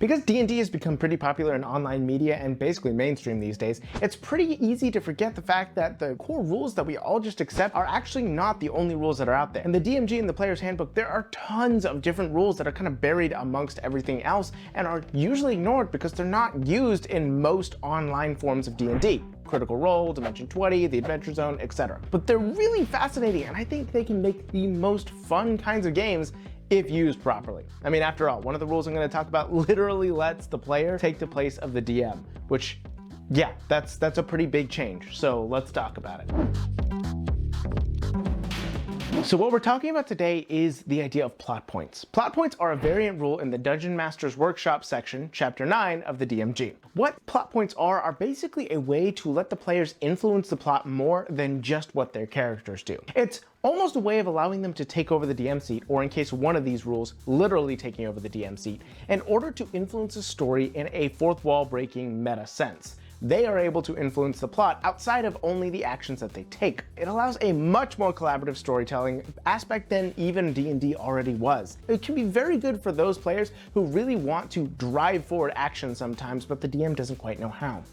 Because D&D has become pretty popular in online media and basically mainstream these days, it's pretty easy to forget the fact that the core rules that we all just accept are actually not the only rules that are out there. In the DMG and the Player's Handbook, there are tons of different rules that are kind of buried amongst everything else and are usually ignored because they're not used in most online forms of D&D. Critical Role, Dimension 20, the Adventure Zone, etc. But they're really fascinating, and I think they can make the most fun kinds of games if used properly. I mean, after all, one of the rules I'm going to talk about literally lets the player take the place of the DM, which, yeah, that's a pretty big change. So let's talk about it. So what we're talking about today is the idea of plot points. Plot points are a variant rule in the Dungeon Master's Workshop section, Chapter 9 of the DMG. What plot points are basically a way to let the players influence the plot more than just what their characters do. It's almost a way of allowing them to take over the DM seat, or in case one of these rules, literally taking over the DM seat, in order to influence a story in a fourth wall breaking meta sense. They are able to influence the plot outside of only the actions that they take. It allows a much more collaborative storytelling aspect than even D&D already was. It can be very good for those players who really want to drive forward action sometimes, but the DM doesn't quite know how.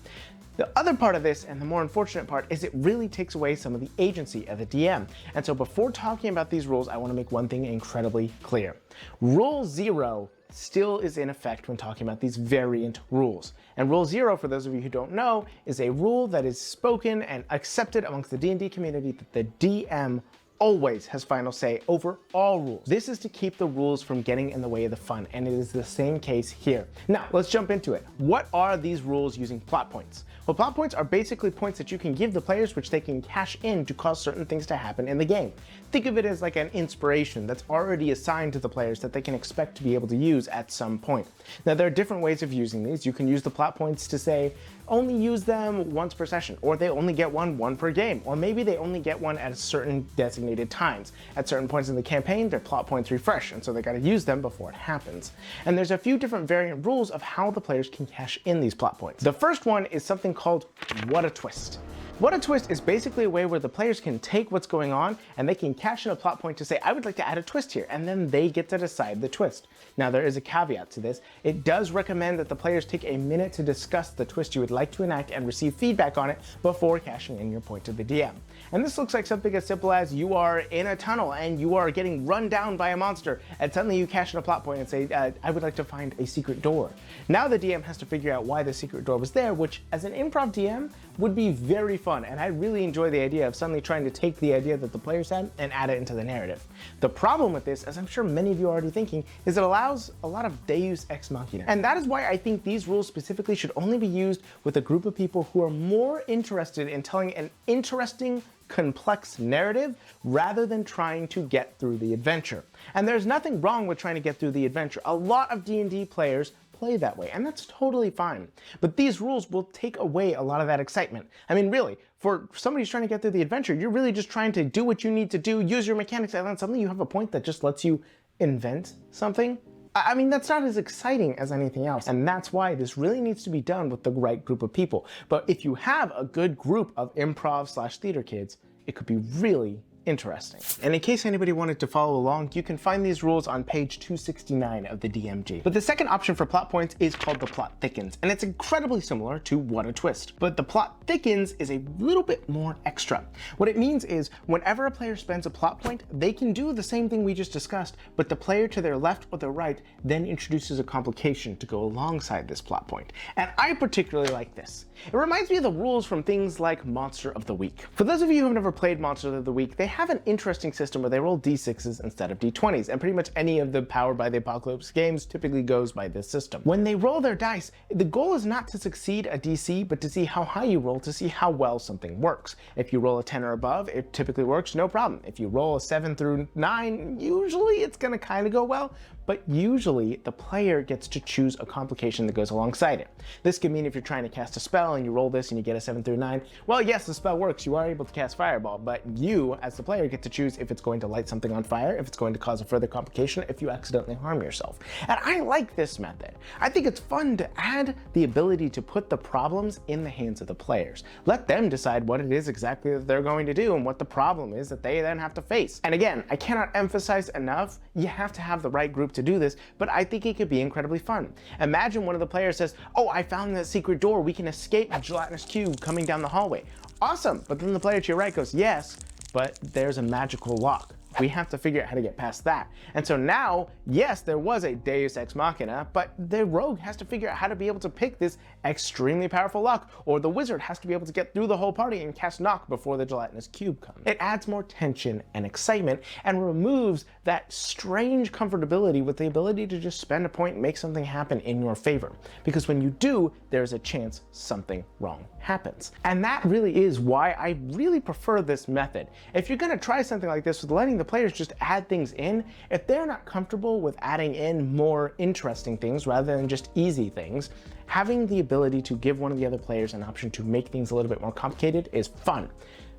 The other part of this, and the more unfortunate part, is it really takes away some of the agency of the DM. And so before talking about these rules, I want to make one thing incredibly clear. Rule 0 still is in effect when talking about these variant rules. And Rule 0, for those of you who don't know, is a rule that is spoken and accepted amongst the D&D community that the DM always has final say over all rules. This is to keep the rules from getting in the way of the fun, and it is the same case here. Now, let's jump into it. What are these rules using plot points? Well, plot points are basically points that you can give the players which they can cash in to cause certain things to happen in the game. Think of it as like an inspiration that's already assigned to the players that they can expect to be able to use at some point. Now, there are different ways of using these. You can use the plot points to say, only use them once per session, or they only get one per game, or maybe they only get one at certain designated times. At certain points in the campaign, their plot points refresh, and so they gotta use them before it happens. And there's a few different variant rules of how the players can cash in these plot points. The first one is something called What a Twist. What a Twist is basically a way where the players can take what's going on and they can cash in a plot point to say, I would like to add a twist here, and then they get to decide the twist. Now, there is a caveat to this. It does recommend that the players take a minute to discuss the twist you would like to enact and receive feedback on it before cashing in your point to the DM. And this looks like something as simple as you are in a tunnel and you are getting run down by a monster, and suddenly you cash in a plot point and say, I would like to find a secret door. Now the DM has to figure out why the secret door was there, which as an improv DM would be very fun, and I really enjoy the idea of suddenly trying to take the idea that the players had and add it into the narrative. The problem with this, as I'm sure many of you are already thinking, is it allows a lot of deus ex machina. And that is why I think these rules specifically should only be used with a group of people who are more interested in telling an interesting, complex narrative rather than trying to get through the adventure. And there's nothing wrong with trying to get through the adventure. A lot of D&D players play that way, and that's totally fine. But these rules will take away a lot of that excitement. I mean, really, for somebody who's trying to get through the adventure, you're really just trying to do what you need to do, use your mechanics, and then suddenly you have a point that just lets you invent something. I mean, that's not as exciting as anything else, and that's why this really needs to be done with the right group of people. But if you have a good group of improv/theater kids, it could be really interesting. And in case anybody wanted to follow along, you can find these rules on page 269 of the DMG. But the second option for plot points is called the plot thickens, and it's incredibly similar to What a Twist. But the plot thickens is a little bit more extra. What it means is whenever a player spends a plot point, they can do the same thing we just discussed, but the player to their left or their right then introduces a complication to go alongside this plot point. And I particularly like this. It reminds me of the rules from things like Monster of the Week. For those of you who have never played Monster of the Week, they have an interesting system where they roll d6s instead of d20s, and pretty much any of the Powered by the Apocalypse games typically goes by this system. When they roll their dice, the goal is not to succeed a DC, but to see how high you roll to see how well something works. If you roll a 10 or above, it typically works, no problem. If you roll a 7 through 9, usually it's gonna kind of go well, but usually the player gets to choose a complication that goes alongside it. This could mean if you're trying to cast a spell and you roll this and you get a 7 through 9, well, yes, the spell works, you are able to cast Fireball, but you, as the player, get to choose if it's going to light something on fire, if it's going to cause a further complication, if you accidentally harm yourself. And I like this method. I think it's fun to add the ability to put the problems in the hands of the players. Let them decide what it is exactly that they're going to do and what the problem is that they then have to face. And again, I cannot emphasize enough, you have to have the right group to do this, but I think it could be incredibly fun. Imagine one of the players says, oh, I found that secret door, we can escape a gelatinous cube coming down the hallway. Awesome, but then the player to your right goes, yes, but there's a magical lock. We have to figure out how to get past that. And so now, yes, there was a Deus Ex Machina, but the rogue has to figure out how to be able to pick this extremely powerful lock, or the wizard has to be able to get through the whole party and cast knock before the gelatinous cube comes. It adds more tension and excitement and removes that strange comfortability with the ability to just spend a point and make something happen in your favor. Because when you do, there's a chance something wrong happens. And that really is why I really prefer this method. If you're gonna try something like this with letting the players just add things in, if they're not comfortable with adding in more interesting things rather than just easy things, having the ability to give one of the other players an option to make things a little bit more complicated is fun.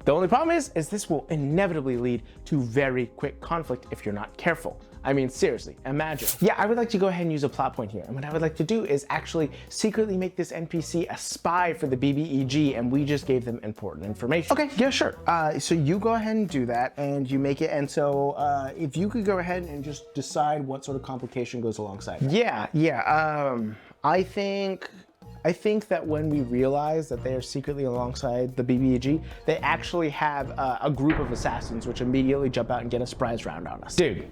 The only problem is this will inevitably lead to very quick conflict if you're not careful. I mean, seriously, imagine. Yeah, I would like to go ahead and use a plot point here. And what I would like to do is actually secretly make this NPC a spy for the BBEG, and we just gave them important information. Okay, yeah, sure. So you go ahead and do that, and you make it. And so if you could go ahead and just decide what sort of complication goes alongside that. Yeah. I think that when we realize that they are secretly alongside the BBEG, they actually have a group of assassins which immediately jump out and get a surprise round on us. Dude,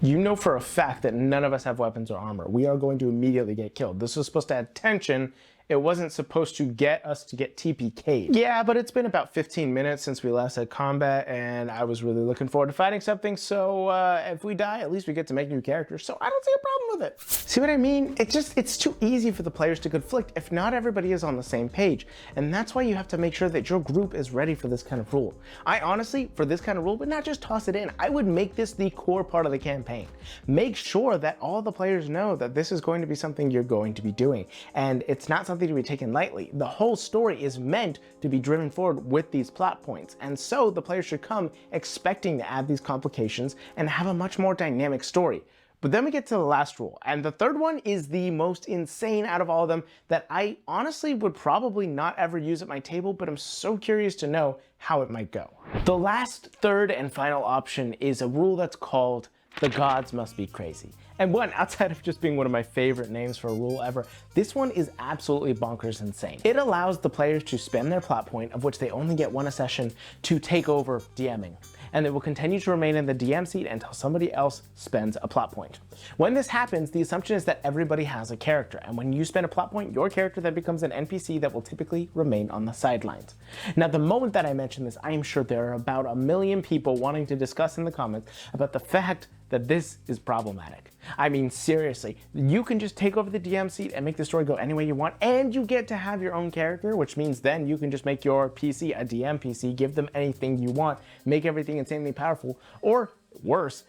you know for a fact that none of us have weapons or armor. We are going to immediately get killed. This was supposed to add tension. It wasn't supposed to get us to get TPK'd. Yeah, but it's been about 15 minutes since we last had combat, and I was really looking forward to fighting something, so if we die, at least we get to make new characters, so I don't see a problem with it. See what I mean? It's too easy for the players to conflict if not everybody is on the same page, and that's why you have to make sure that your group is ready for this kind of rule. I honestly, for this kind of rule, would not just toss it in. I would make this the core part of the campaign. Make sure that all the players know that this is going to be something you're going to be doing, and it's not something to be taken lightly. The whole story is meant to be driven forward with these plot points, and so the players should come expecting to add these complications and have a much more dynamic story. But then we get to the last rule, and the third one is the most insane out of all of them that I honestly would probably not ever use at my table, but I'm so curious to know how it might go. The last, third, and final option is a rule that's called the gods must be crazy. And one, outside of just being one of my favorite names for a rule ever, this one is absolutely bonkers insane. It allows the players to spend their plot point, of which they only get one a session, to take over DMing. And they will continue to remain in the DM seat until somebody else spends a plot point. When this happens, the assumption is that everybody has a character, and when you spend a plot point, your character then becomes an NPC that will typically remain on the sidelines. Now, the moment that I mention this, I am sure there are about 1 million people wanting to discuss in the comments about the fact that this is problematic. I mean, seriously, you can just take over the DM seat and make the story go any way you want, and you get to have your own character, which means then you can just make your PC a DM PC, give them anything you want, make everything insanely powerful, or worse,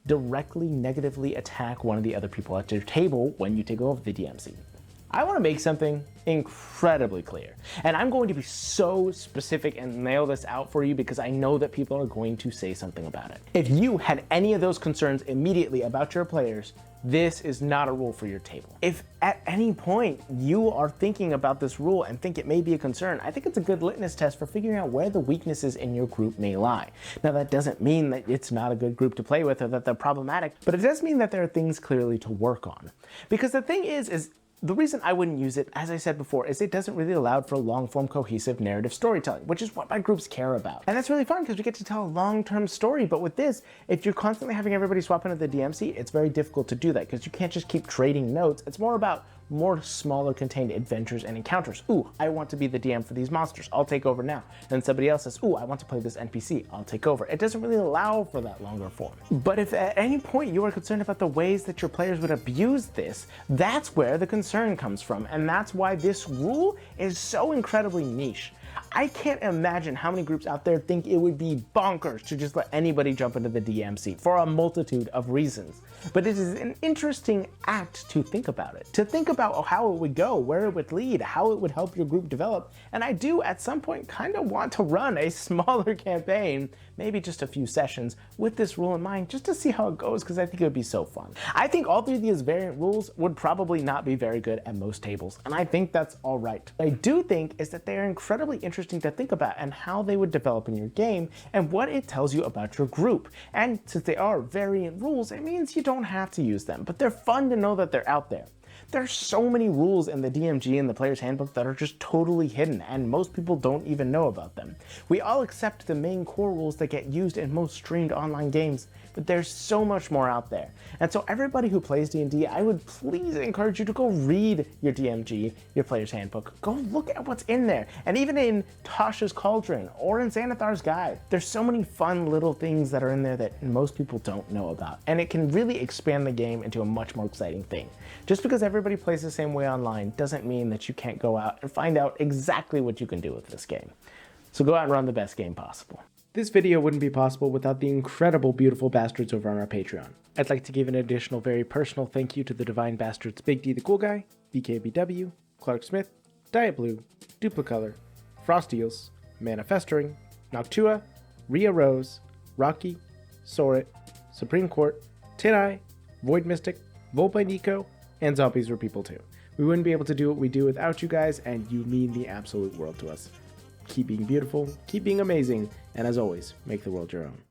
directly negatively attack one of the other people at your table when you take over the DM seat. I want to make something incredibly clear, and I'm going to be so specific and nail this out for you because I know that people are going to say something about it. If you had any of those concerns immediately about your players, this is not a rule for your table. If at any point you are thinking about this rule and think it may be a concern, I think it's a good litmus test for figuring out where the weaknesses in your group may lie. Now, that doesn't mean that it's not a good group to play with or that they're problematic, but it does mean that there are things clearly to work on. Because the thing is the reason I wouldn't use it, as I said before, is it doesn't really allow for long-form cohesive narrative storytelling, which is what my groups care about. And that's really fun because we get to tell a long-term story, but with this, if you're constantly having everybody swap into the DM seat, it's very difficult to do that because you can't just keep trading notes. It's more about more smaller contained adventures and encounters. Ooh, I want to be the DM for these monsters. I'll take over now. Then somebody else says, ooh, I want to play this NPC. I'll take over. It doesn't really allow for that longer form. But if at any point you are concerned about the ways that your players would abuse this, that's where the concern comes from. And that's why this rule is so incredibly niche. I can't imagine how many groups out there think it would be bonkers to just let anybody jump into the DM seat for a multitude of reasons. But it is an interesting act to think about it, to think about how it would go, where it would lead, how it would help your group develop. And I do at some point kind of want to run a smaller campaign, maybe just a few sessions with this rule in mind, just to see how it goes, because I think it would be so fun. I think all three of these variant rules would probably not be very good at most tables, and I think that's all right. What I do think is that they are incredibly interesting to think about and how they would develop in your game and what it tells you about your group. And since they are variant rules, it means you don't have to use them, but they're fun to know that they're out there. There's so many rules in the DMG and the Player's Handbook that are just totally hidden, and most people don't even know about them. We all accept the main core rules that get used in most streamed online games, but there's so much more out there. And so everybody who plays D&D, I would please encourage you to go read your DMG, your Player's Handbook. Go look at what's in there. And even in Tasha's Cauldron or in Xanathar's Guide, there's so many fun little things that are in there that most people don't know about. And it can really expand the game into a much more exciting thing. Just because everybody plays the same way online doesn't mean that you can't go out and find out exactly what you can do with this game. So go out and run the best game possible. This video wouldn't be possible without the incredible Beautiful Bastards over on our Patreon. I'd like to give an additional very personal thank you to the Divine Bastards Big D the Cool Guy, BKBW, Clark Smith, Diet Blue, Duplicolor, Frosteals, Manifestering, Noctua, Rhea Rose, Rocky, Sorit, Supreme Court, Tin-Eye, Void Mystic, Volpe Nico, and Zombies Were People Too. We wouldn't be able to do what we do without you guys, and you mean the absolute world to us. Keep being beautiful, keep being amazing, and as always, make the world your own.